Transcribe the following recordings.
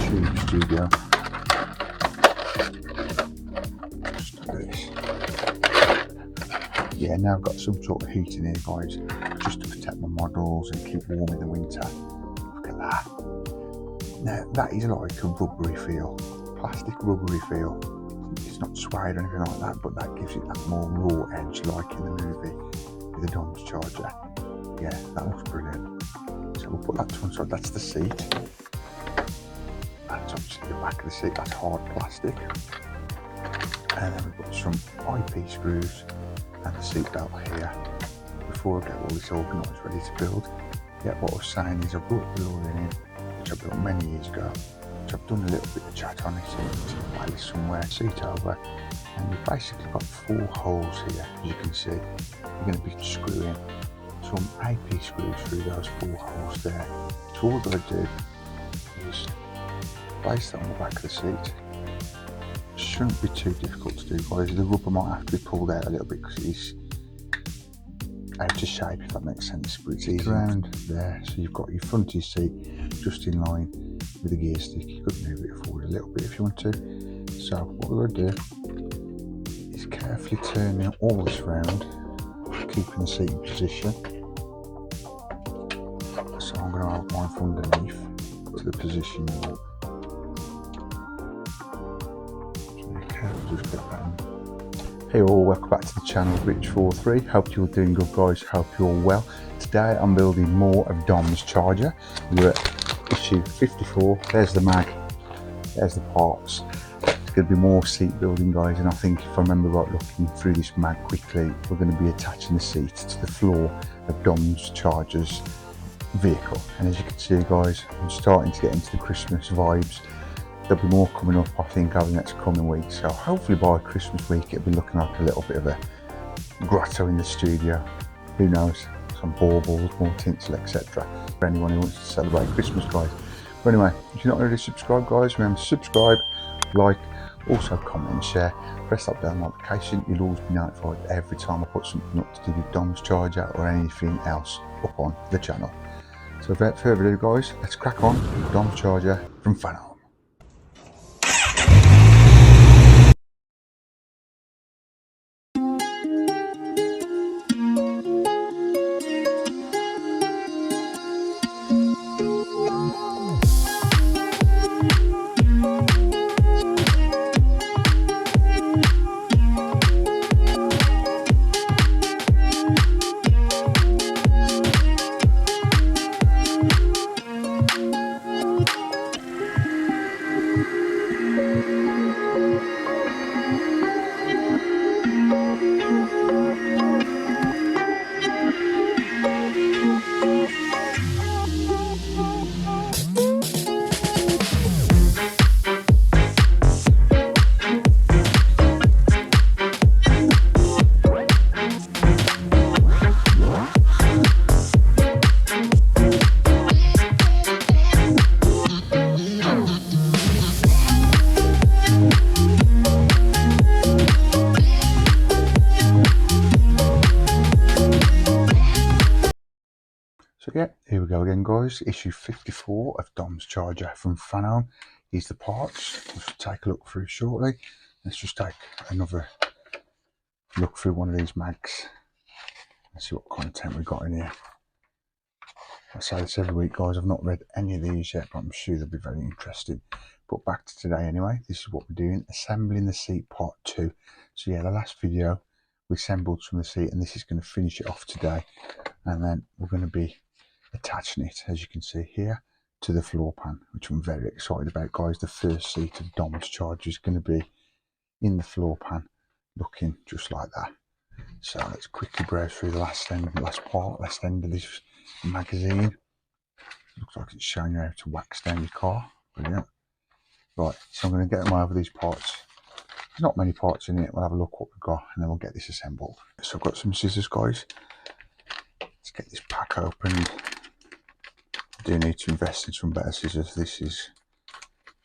tube studio. Just like this. Yeah, now I've got some sort of heating here, guys, just to protect my models and keep warm in the winter. Look at that. Now that is like a rubbery feel, plastic rubbery feel. It's not suede or anything like that, but that gives it that more raw edge, like in the movie with the Dom's charger. Yeah, that looks brilliant. So we'll put that to one side. That's the seat. That's obviously the back of the seat. That's hard plastic. And then we've got some IP screws and the seat belt here. Before I get all this organised, ready to build. Yeah, what I was saying is I brought the building in, which I built many years ago. So I've done a little bit of chat on it, so you can see the place somewhere, seat over, and you've basically got 4 holes here, as you can see. You're going to be screwing some AP screws through those 4 holes there. So all that I do is place that on the back of the seat. Shouldn't be too difficult to do, guys. The rubber might have to be pulled out a little bit because it is out of shape, if that makes sense, but it's easy around there. So you've got your front of your seat just in line with the gear stick. You could move it forward a little bit if you want to. So what we're going to do is carefully turning all this round, keeping the seat in position. So I'm going to have mine from underneath to the position you want. Just get that in. Hey all, welcome back to the channel, Rich43. Hope you're doing good, guys. Hope you're well. Today I'm building more of Dom's charger. We're at issue 54. There's the mag, there's the parts. It's going to be more seat building, guys, and I think if I remember right, looking through this mag quickly, we're going to be attaching the seat to the floor of Dom's charger's vehicle. And as you can see, guys, I'm starting to get into the Christmas vibes. There'll be more coming up, I think, over the next coming weeks. So hopefully by Christmas week, it'll be looking like a little bit of a grotto in the studio. Who knows? Some baubles, more tinsel, etc. For anyone who wants to celebrate Christmas, guys. But anyway, if you're not already subscribed, guys, remember to subscribe, like, also comment and share. Press that bell notification. You'll always be notified every time I put something up to do with Dom's charger or anything else up on the channel. So without further ado, guys, let's crack on with Dom's charger from Fanhome. So yeah, here we go again, guys. Issue 54 of Dom's charger from Fanhome. Here's the parts. We'll take a look through shortly. Let's just take another look through one of these mags. Let's see what content we've got in here. I say this every week, guys. I've not read any of these yet, but I'm sure they'll be very interesting. But back to today anyway. This is what we're doing. Assembling the seat part 2. So yeah, the last video we assembled some of the seat, and this is going to finish it off today. And then we're going to be attaching it, as you can see here, to the floor pan, which I'm very excited about, guys. The first seat of Dom's charger is going to be in the floor pan, looking just like that. So let's quickly browse through the last end of this magazine. Looks like it's showing you how to wax down your car. Brilliant. Right, so I'm going to get them over these parts. There's not many parts in it. We'll have a look what we've got, and then we'll get this assembled. So I've got some scissors, guys. Let's get this pack opened. I do need to invest in some better scissors. This is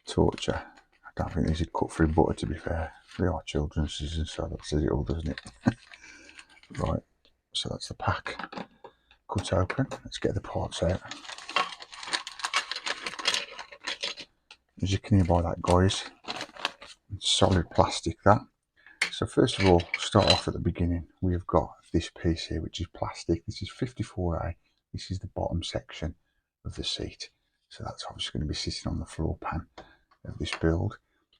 torture. I don't think these are cut through butter, to be fair. They are children's scissors, so that says it all, doesn't it? Right, so that's the pack cut open. Let's get the parts out. as you can hear by that, guys, it's solid plastic that. So first of all, start off at the beginning. We've got this piece here, which is plastic. This is 54A. This is the bottom section of the seat. So that's obviously going to be sitting on the floor pan of this build.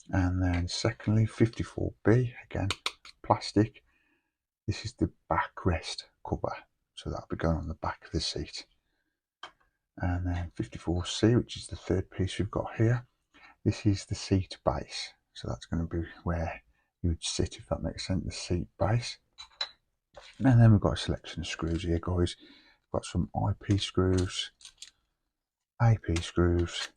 And then secondly, 54B, again, plastic. This is the backrest cover. So that'll be going on the back of the seat. And then 54C, which is the third piece we've got here. This is the seat base. So that's going to be where you would sit, if that makes sense, the seat base. And then we've got a selection of screws here, guys. We've got some IP screws, AP screws,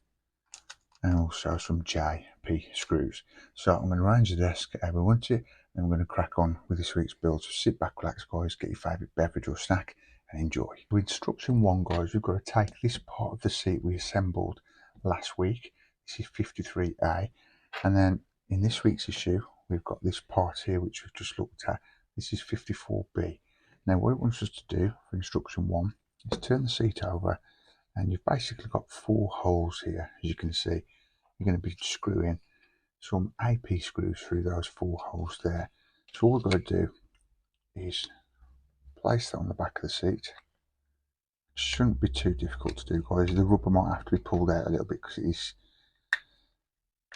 and also some JP screws. So I'm going to arrange the desk how we want it, and we're going to crack on with this week's build. So sit back, relax, guys, get your favourite beverage or snack, and enjoy. With instruction 1, guys, we've got to take this part of the seat we assembled last week. This is 53A, and then in this week's issue, we've got this part here, which we've just looked at. This is 54B. Now, what it wants us to do for instruction 1 is turn the seat over, and you've basically got 4 holes here, as you can see. You're going to be screwing some AP screws through those 4 holes there. So all we've got to do is place that on the back of the seat. Shouldn't be too difficult to do, guys. The rubber might have to be pulled out a little bit because it is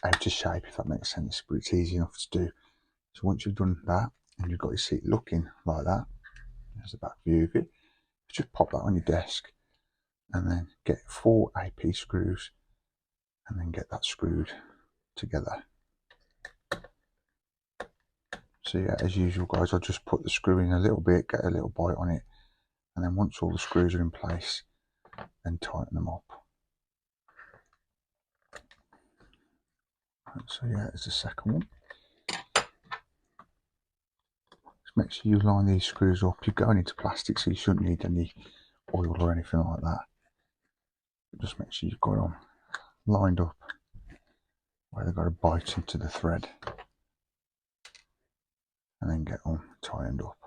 out of shape, if that makes sense, but it's easy enough to do. So once you've done that and you've got your seat looking like that, there's the back view of it, just pop that on your desk and then get 4 AP screws and then get that screwed together. So yeah, as usual, guys, I'll just put the screw in a little bit, get a little bite on it, and then once all the screws are in place, then tighten them up. So yeah, there's the second one. Just make sure you line these screws up. You're going into plastic, so you shouldn't need any oil or anything like that. Just make sure you've got them lined up where they've got to bite into the thread, and then get them tightened up.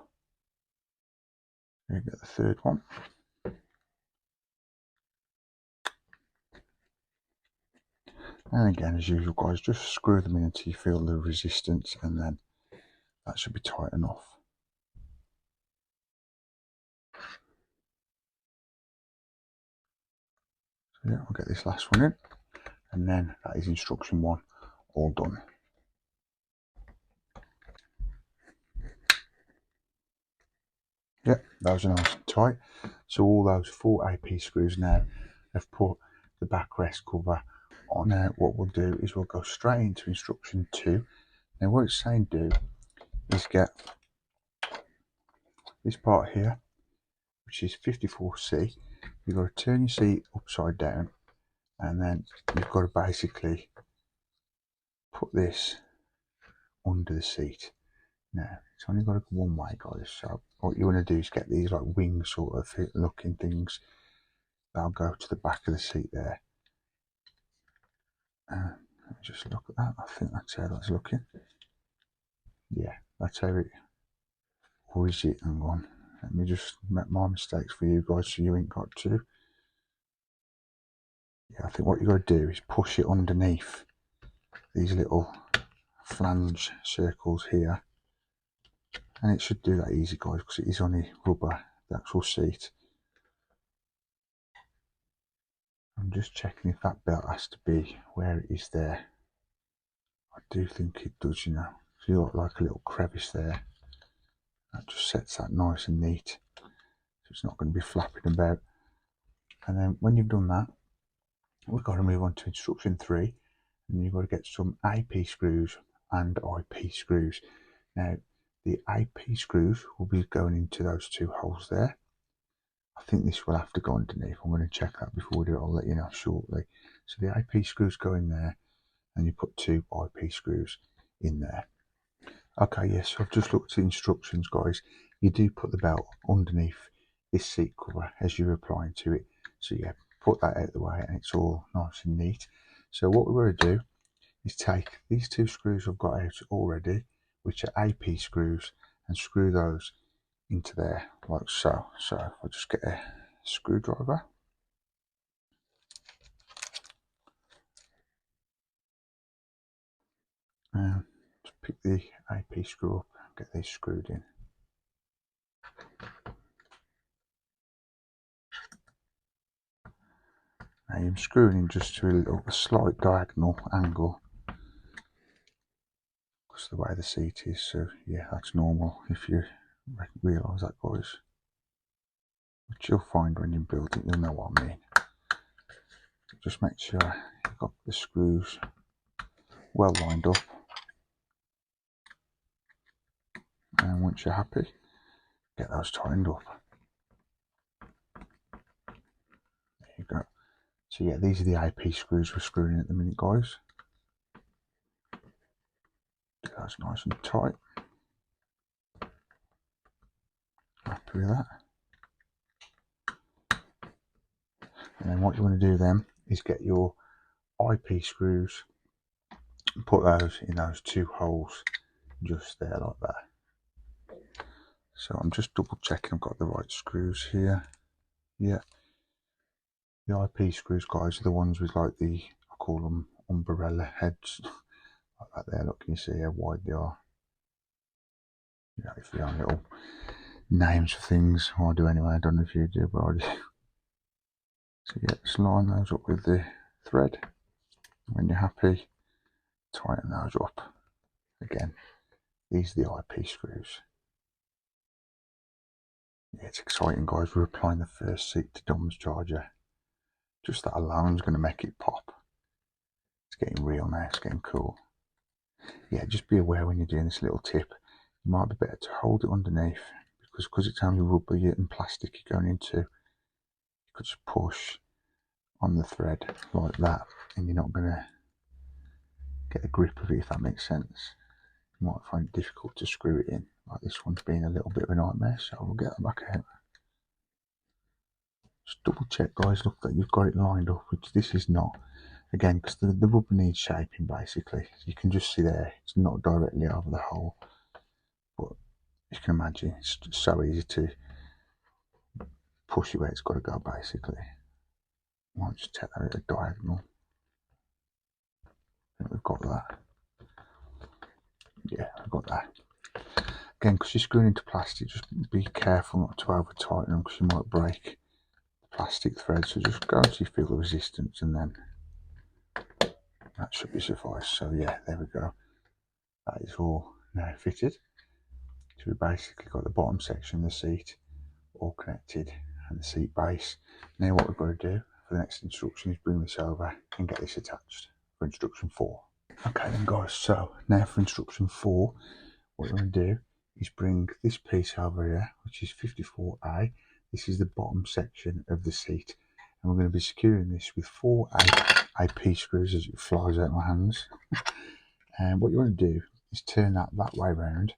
You get the third one. And again, as usual, guys, just screw them in until you feel the resistance, and then that should be tight enough. So yeah, I'll get this last one in, and then that is instruction 1 all done. Yep, those are nice and tight. So all those 4 AP screws now have put the backrest cover on. Now what we'll do is we'll go straight into instruction 2. Now what it's saying do is get this part here, which is 54C. You've got to turn your seat upside down, and then you've got to basically put this under the seat. Now it's only got to go one way, guys, so what you want to do is get these like wing sort of looking things that'll go to the back of the seat there. Let me just look at that. I think that's how that's looking. Yeah, that's how it. Or is it? Hang on, let me just make my mistakes for you guys so you ain't got to. Yeah, I think what you got to do is push it underneath these little flange circles here, and it should do that easy, guys, because it is only rubber, the actual seat. I'm just checking if that belt has to be where it is there. I do think it does, you know. So you got like a little crevice there. That just sets that nice and neat, so it's not going to be flapping about. And then when you've done that, we've got to move on to instruction 3, and you've got to get some AP screws and IP screws. Now the AP screws will be going into those 2 holes there. I think this will have to go underneath. I'm going to check that before we do it. I'll let you know shortly. So the IP screws go in there, and you put 2 IP screws in there. Okay, yes, so I've just looked at the instructions, guys. You do put the belt underneath this seat cover as you're applying to it. So yeah, put that out of the way and it's all nice and neat. So what we're going to do is take these 2 screws I've got out already, which are AP screws, and screw those into there like so. So I'll just get a screwdriver. Just pick the AP screw up, get these screwed in. Now I'm screwing in just to a slight diagonal angle because of the way the seat is, so yeah, that's normal if you realise that, guys. Which you'll find when you build it, you'll know what I mean. Just make sure you've got the screws well lined up, and once you're happy, get those tightened up. There you go. So yeah, these are the AP screws we're screwing in at the minute, guys. Get those nice and tight. Happy with that. And then what you want to do then is get your IP screws and put those in those two holes just there like that. So I'm just double checking I've got the right screws here. Yeah, the IP screws, guys, are the ones with like the, I call them umbrella heads like that there. Look, can you see how wide they are? You know, if you have little names for things, well, I do anyway, I don't know if you do, but I do. So yeah, just line those up with the thread. When you're happy, tighten those up. Again, these are the IP screws. Yeah, it's exciting, guys. We're applying the first seat to Dom's charger. Just that alone is going to make it pop. It's getting real now, it's getting cool. Yeah, just be aware when you're doing this little tip, it might be better to hold it underneath because it's only rubber and plastic you're going into. You could just push on the thread like that and you're not going to get a grip of it, if that makes sense. You might find it difficult to screw it in, like this one's been a little bit of a nightmare, so we'll get that back out. Just double check, guys, look that you've got it lined up, which this is not. Again, because the rubber needs shaping basically. You can just see there, it's not directly over the hole, but you can imagine it's so easy to push it where it's got to go basically. Might just take that at a diagonal. I think we've got that. Yeah, I've got that. Again, because you're screwing into plastic, just be careful not to over tighten them because you might break the plastic thread. So just go until you feel the resistance and then that should be suffice. So yeah, there we go. That is all now fitted. So we basically got the bottom section of the seat all connected and the seat base. Now what we've got to do for the next instruction is bring this over and get this attached for instruction 4. Okay then, guys, so now for instruction 4, what we're going to do is bring this piece over here, which is 54A. This is the bottom section of the seat, and we're going to be securing this with 4 AP screws as it flies out my hands. And what you want to do is turn that way around,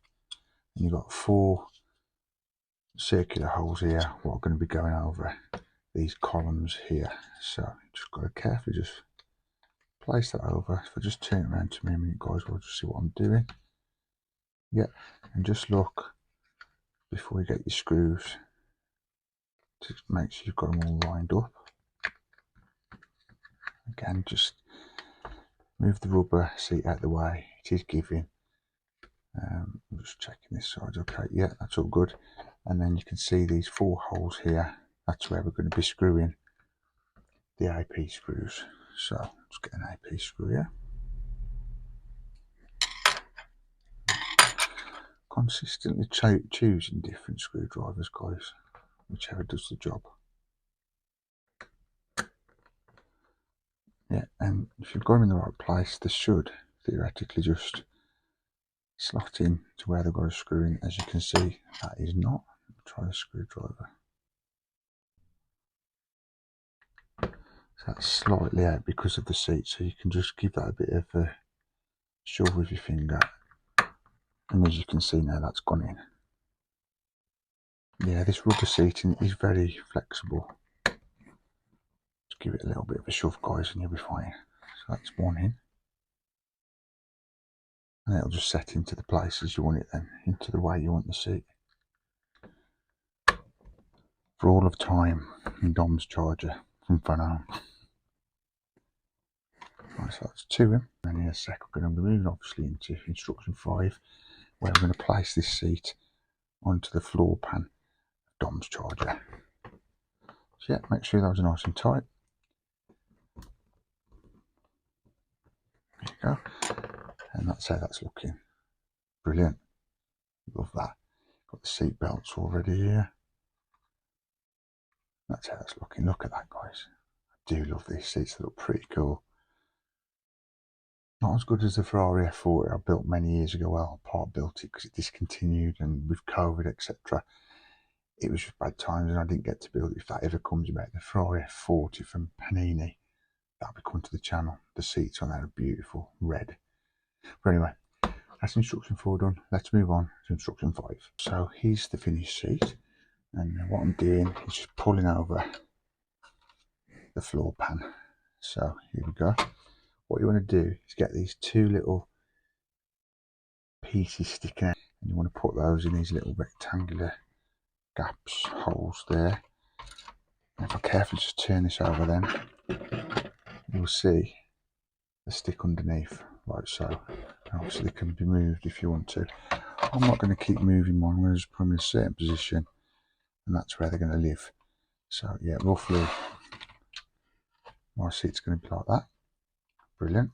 and you've got 4 circular holes here what are going to be going over these columns here. So just got to carefully just place that over. If I just turn it around to me a minute, guys, we'll just see what I'm doing. Yeah, and just look before you get your screws to make sure you've got them all lined up. Again, just move the rubber seat out of the way. It is giving. I'm just checking this side. Okay, yeah, that's all good. And then you can see these 4 holes here. That's where we're going to be screwing the AP screws. So let's get an AP screw here. Consistently choosing different screwdrivers, guys, whichever does the job. Yeah, and if you've got them in the right place, they should theoretically just slot in to where they've got a screw in. As you can see, that is not. Try a screwdriver. So that's slightly out because of the seat, so you can just give that a bit of a shove with your finger, and as you can see now, that's gone in. Yeah, this rubber seating is very flexible. Just give it a little bit of a shove, guys, and you'll be fine. So that's one in, and it'll just set into the places you want it then, into the way you want the seat. For all of time in Dom's charger from Fanhome. Right, so that's to him. And in a sec, I'm going to move obviously into instruction 5, where I'm going to place this seat onto the floor pan of Dom's charger. So yeah, make sure those are nice and tight. There you go. And that's how that's looking. Brilliant. Love that. Got the seat belts already here. That's how that's looking. Look at that, guys. I do love these seats. They look pretty cool. Not as good as the Ferrari F40 I built many years ago. Well, I part built it because it discontinued, and with COVID, etc., it was just bad times, and I didn't get to build it. If that ever comes about, the Ferrari F40 from Panini, that'll be coming to the channel. The seats on there are beautiful, red. But anyway, that's instruction 4 done. Let's move on to instruction 5. So here's the finished seat, and what I'm doing is just pulling over the floor pan. So here we go. What you want to do is get these 2 little pieces sticking out, and you want to put those in these little rectangular gaps, holes there. And if I carefully just turn this over, then you'll see the stick underneath, like so. And obviously they can be moved if you want to. I'm not going to keep moving one. I'm going to just put them in a certain position, and that's where they're going to live. So yeah, roughly my seat's going to be like that. Brilliant.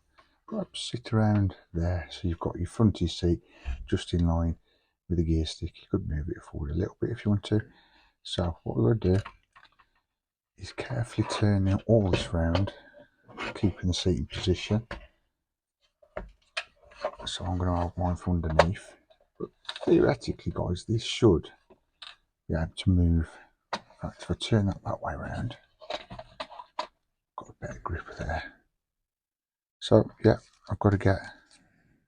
Perhaps sit around there, so you've got your front of your seat just in line with the gear stick. You could move it forward a little bit if you want to. So what we're going to do is carefully turn all this round, keeping the seat in position. So I'm going to hold mine from underneath. But theoretically, guys, this should be able to move. In fact, if I turn that way around, got a better grip there. So yeah, I've got to get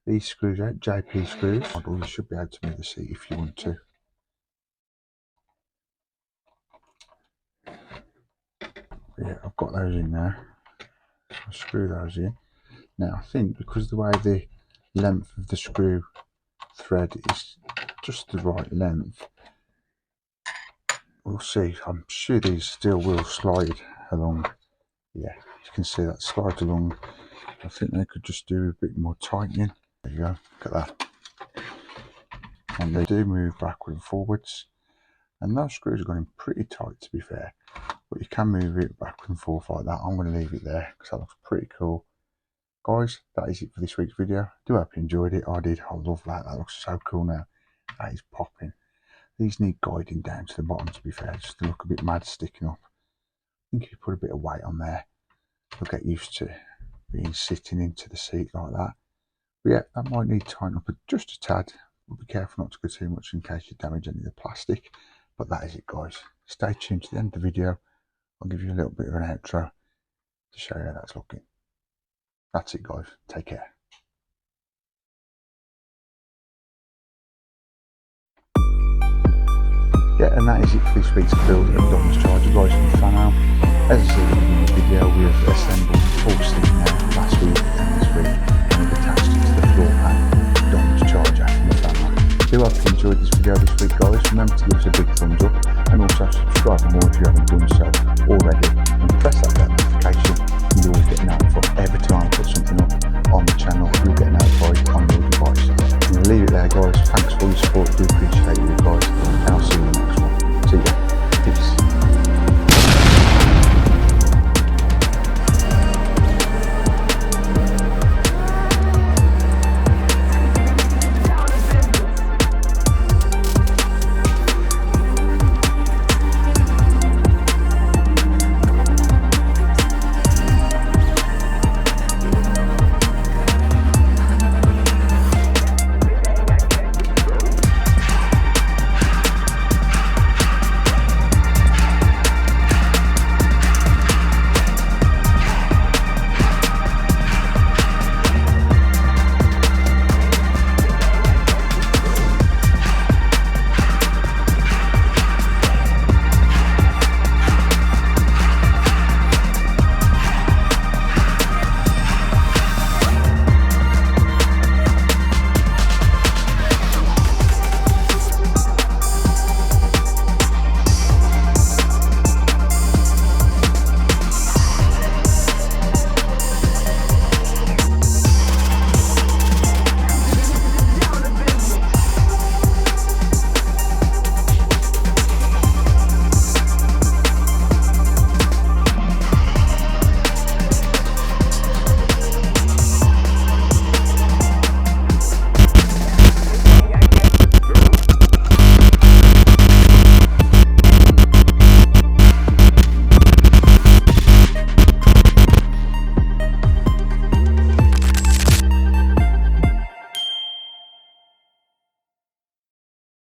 these screws out, JP screws. You should be able to move the seat if you want to. But yeah, I've got those in there. So I'll screw those in. Now I think because the way the length of the screw thread is just the right length, we'll see. I'm sure these still will slide along. Yeah, you can see that slide along. I think they could just do a bit more tightening. There you go, look at that. And they do move backward and forwards. And those screws are going pretty tight, to be fair. But you can move it backward and forth like that. I'm going to leave it there because that looks pretty cool. Guys, that is it for this week's video. I do hope you enjoyed it. I did. I love that. That looks so cool now. That is popping. These need guiding down to the bottom, to be fair, just to look a bit mad sticking up. I think if you put a bit of weight on there, you'll get used to being sitting into the seat like that. But yeah, that might need tying up just a tad. But be careful not to go too much in case you damage any of the plastic. But that is it, guys. Stay tuned to the end of the video. I'll give you a little bit of an outro to show you how that's looking. That's it, guys. Take care. Yeah, and that is it for this week's build of Dom's charger, guys, from Fanhome. As I said in the video, we have assembled full seat now last week and this week, and we've attached it to the floor pan of Dom's charger from the Fanhome. I do hope you enjoyed this video this week, guys. Remember to give us a big thumbs up, and also subscribe for more if you haven't done so already, and press that bell notification, and you'll always get notified every time I put something up on the channel.